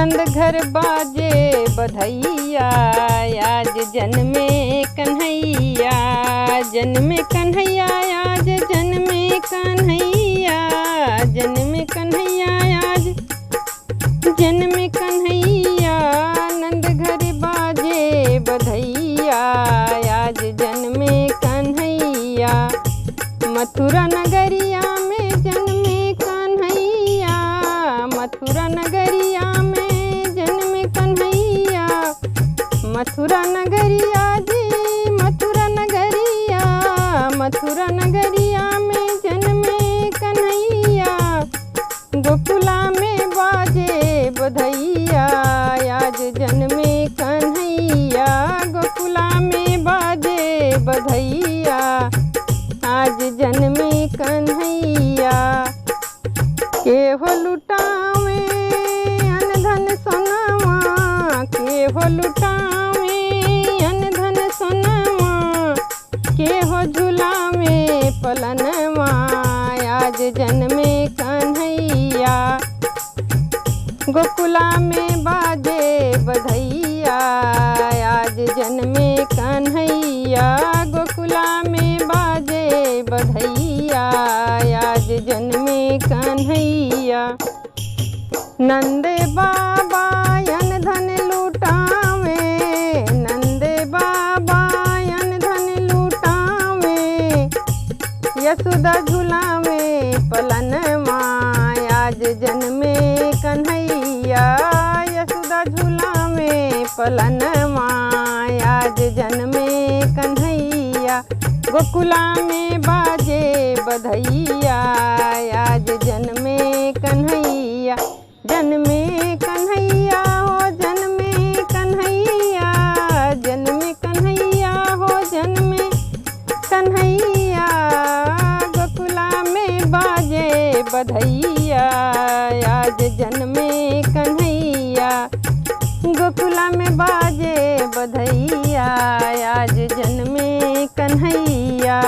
नंद घर बाजे बधैया, आज जन्मे कन्हैया, जन्मे कन्हैया, आज जन्मे कन्हैया, जन्मे कन्हैया, आज जन्मे कन्हैया। नंद घर बाजे बधैया, आज जन्मे कन्हैया। मथुरा नगरिया में जन्मे कन्हैया, मथुरा नगरिया में जन्मे कन्हैया। मथुरा नगरिया जी, मथुरा नगरिया, मथुरा नगरिया में जन्मे कन्हैया। गोकुला में बाजे बधैया, आज जन्मे कन्हैया। गोकुला में बाजे बधैया, आज जन्मे कन्हैया। के हो लुटावे अन धन सोनावा, के हो लुटावे अन धन सोनावा, के हो झुलावे पलनवा, आज जन्मे कन्हैया। गोकुला में बाजे बधैया, आज जन्मे कन्हैया। गोकुला में बाजे बधैया, आज जन्मे कन्हैया। नंदे बाबा अन धन लुटावे, नंदे बाबा अन धन लुटावे। यशोदा झुलावे पलनवा, आज जन्मे कन्हैया। यशोदा झुलावे पलनवा, आज जन्मे कन्हैया। गोकुला में बाजे बधैया, आज जन्मे कन्हैया। जन्मे कन्हैया हो जन्मे कन्हैया, जन्मे कन्हैया हो जन्मे कन्हैया। गोकुला में बाजे बधैया, आज जन्मे कन्हैया। गोकुला में बाजे बधैया, आज जन्मे कन्हैया।